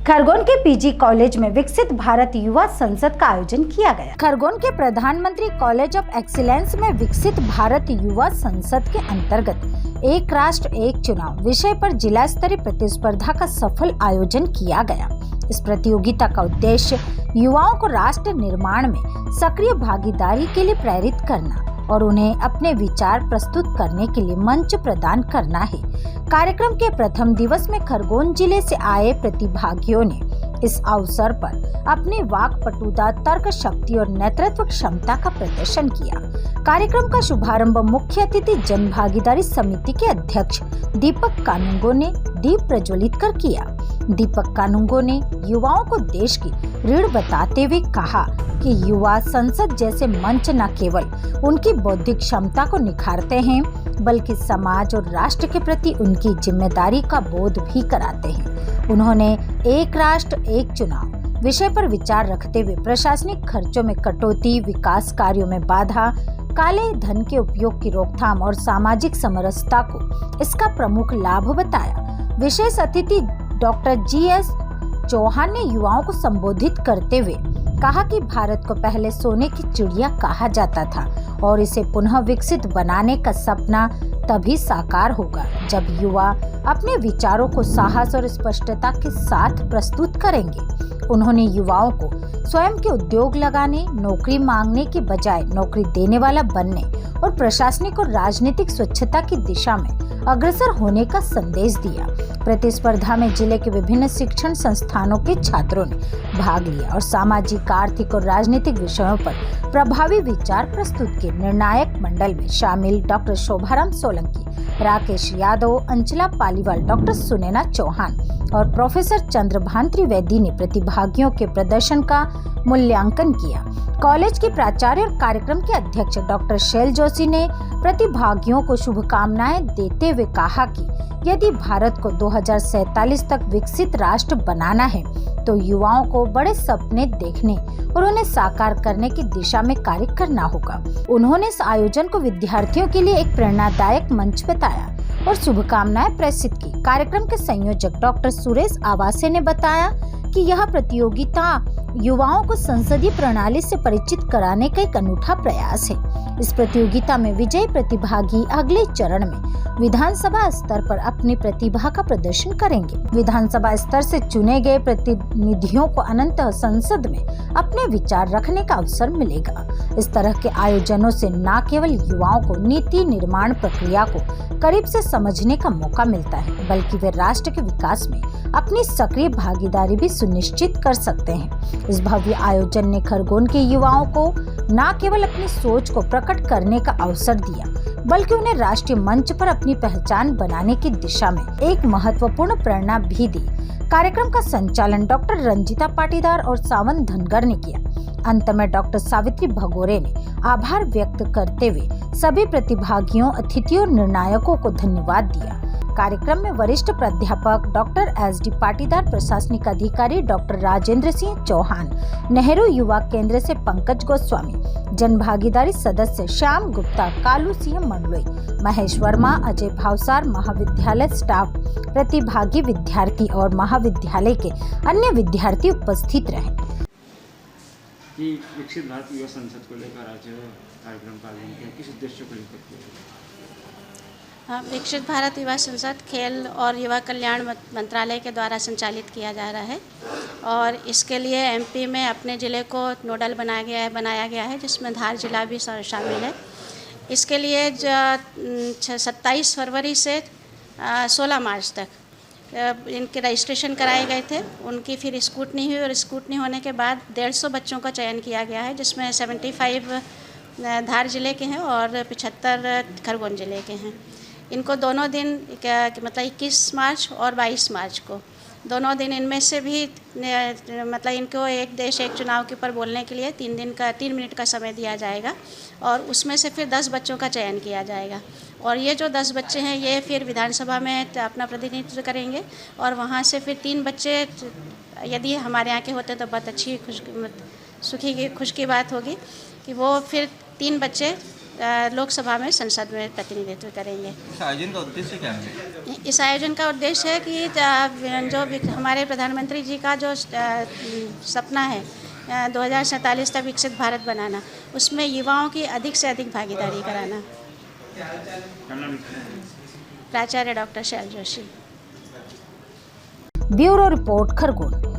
खरगोन के PG college में विकसित भारत युवा संसद का आयोजन किया गया। खरगोन के प्रधानमंत्री कॉलेज ऑफ एक्सीलेंस में विकसित भारत युवा संसद के अंतर्गत एक राष्ट्र एक चुनाव विषय पर जिला स्तरीय प्रतिस्पर्धा का सफल आयोजन किया गया। इस प्रतियोगिता का उद्देश्य युवाओं को राष्ट्र निर्माण में सक्रिय भागीदारी के लिए प्रेरित करना और उन्हें अपने विचार प्रस्तुत करने के लिए मंच प्रदान करना है। कार्यक्रम के प्रथम दिवस में खरगोन जिले से आए प्रतिभागियों ने इस अवसर पर अपनी वाक्पटुता, तर्क शक्ति और नेतृत्व क्षमता का प्रदर्शन किया। कार्यक्रम का शुभारंभ मुख्य अतिथि जन भागीदारी समिति के अध्यक्ष दीपक कानुंगो ने दीप प्रज्वलित कर किया। दीपक कानुंगो ने युवाओं को देश की रीढ़ बताते हुए कहा कि युवा संसद जैसे मंच न केवल उनकी बौद्धिक क्षमता को निखारते हैं बल्कि समाज और राष्ट्र के प्रति उनकी जिम्मेदारी का बोध भी कराते हैं। उन्होंने एक राष्ट्र एक चुनाव विषय पर विचार रखते हुए प्रशासनिक खर्चों में कटौती, विकास कार्यों में बाधा, काले धन के उपयोग की रोकथाम और सामाजिक समरसता को इसका प्रमुख लाभ बताया। विशेष अतिथि डॉक्टर GS चौहान ने युवाओं को संबोधित करते हुए कहा कि भारत को पहले सोने की चिड़िया कहा जाता था और इसे पुनः विकसित बनाने का सपना तभी साकार होगा जब युवा अपने विचारों को साहस और स्पष्टता के साथ प्रस्तुत करेंगे। उन्होंने युवाओं को स्वयं के उद्योग लगाने, नौकरी मांगने के बजाय नौकरी देने वाला बनने और प्रशासनिक और राजनीतिक स्वच्छता की दिशा में अग्रसर होने का संदेश दिया। प्रतिस्पर्धा में जिले के विभिन्न शिक्षण संस्थानों के छात्रों ने भाग लिया और सामाजिक, आर्थिक और राजनीतिक विषयों पर प्रभावी विचार प्रस्तुत किए। निर्णायक मंडल में शामिल डॉक्टर शोभाराम सोलंकी, राकेश यादव, अंचला पालीवाल, डॉक्टर सुनैना चौहान और प्रोफेसर चंद्रभान त्रिवेदी ने प्रतिभागियों के प्रदर्शन का मूल्यांकन किया। कॉलेज के प्राचार्य और कार्यक्रम के अध्यक्ष डॉक्टर शैल जोशी ने प्रतिभागियों को शुभकामनाएं देते हुए कहा कि यदि भारत को 2047 तक विकसित राष्ट्र बनाना है तो युवाओं को बड़े सपने देखने और उन्हें साकार करने की दिशा में कार्य करना होगा। उन्होंने इस आयोजन को विद्यार्थियों के लिए एक प्रेरणादायक मंच बताया और शुभकामनाएं प्रेषित की। कार्यक्रम के संयोजक डॉक्टर सुरेश आवासे ने बताया कि यह प्रतियोगिता युवाओं को संसदीय प्रणाली से परिचित कराने का एक अनूठा प्रयास है। इस प्रतियोगिता में विजयी प्रतिभागी अगले चरण में विधानसभा स्तर पर अपनी प्रतिभा का प्रदर्शन करेंगे। विधानसभा स्तर से चुने गए प्रतिनिधियों को अनंतः संसद में अपने विचार रखने का अवसर मिलेगा। इस तरह के आयोजनों से न केवल युवाओं को नीति निर्माण प्रक्रिया को करीब से समझने का मौका मिलता है बल्कि वे राष्ट्र के विकास में अपनी सक्रिय भागीदारी भी सुनिश्चित कर सकते हैं। इस भव्य आयोजन ने खरगोन के युवाओं को न केवल अपनी सोच को प्रकट करने का अवसर दिया बल्कि उन्हें राष्ट्रीय मंच पर अपनी पहचान बनाने की दिशा में एक महत्वपूर्ण प्रेरणा भी दी। कार्यक्रम का संचालन डॉक्टर रंजिता पाटीदार और सावन धनगर ने किया। अंत में डॉक्टर सावित्री भगोरे ने आभार व्यक्त करते हुए सभी प्रतिभागियों, अतिथियों और निर्णायकों को धन्यवाद दिया। कार्यक्रम में वरिष्ठ प्राध्यापक डॉक्टर SD पाटीदार, प्रशासनिक अधिकारी डॉक्टर राजेंद्र सिंह चौहान, नेहरू युवा केंद्र से पंकज गोस्वामी, जन भागीदारी सदस्य श्याम गुप्ता, कालू सिंह मंडलोई, महेश वर्मा, अजय भावसार, महाविद्यालय स्टाफ, प्रतिभागी विद्यार्थी और महाविद्यालय के अन्य विद्यार्थी उपस्थित रहे। कि विकसित भारत युवा संसद को लेकर आज कार्यक्रम का आयोजन किया, किस उद्देश्य को लेकर किया? विकसित भारत युवा संसद खेल और युवा कल्याण मंत्रालय के द्वारा संचालित किया जा रहा है और इसके लिए MP में अपने ज़िले को नोडल बनाया गया है जिसमें धार जिला भी शामिल है। इसके लिए 27 फरवरी से 16 मार्च तक इनके रजिस्ट्रेशन कराए गए थे। उनकी फिर स्क्रूटनी हुई और स्क्रूटनी होने के बाद 150 बच्चों का चयन किया गया है जिसमें 75 धार जिले के हैं और 75 खरगोन जिले के हैं। इनको दोनों दिन मतलब 21 मार्च और 22 मार्च को दोनों दिन इनमें से भी मतलब इनको एक देश एक चुनाव के ऊपर बोलने के लिए 3 मिनट का समय दिया जाएगा और उसमें से फिर 10 बच्चों का चयन किया जाएगा और ये जो 10 बच्चे हैं ये फिर विधानसभा में अपना प्रतिनिधित्व करेंगे और वहाँ से फिर 3 बच्चे यदि हमारे यहाँ के होते तो बहुत अच्छी खुश की बात होगी कि वो फिर 3 बच्चे लोकसभा में संसद में प्रतिनिधित्व करेंगे। इस आयोजन का उद्देश्य क्या है? इस आयोजन का उद्देश्य है कि जो हमारे प्रधानमंत्री जी का जो सपना है 2047 तक विकसित भारत बनाना, उसमें युवाओं की अधिक से अधिक भागीदारी कराना। प्राचार्य doctor Shail Joshi. Bureau report Khargone.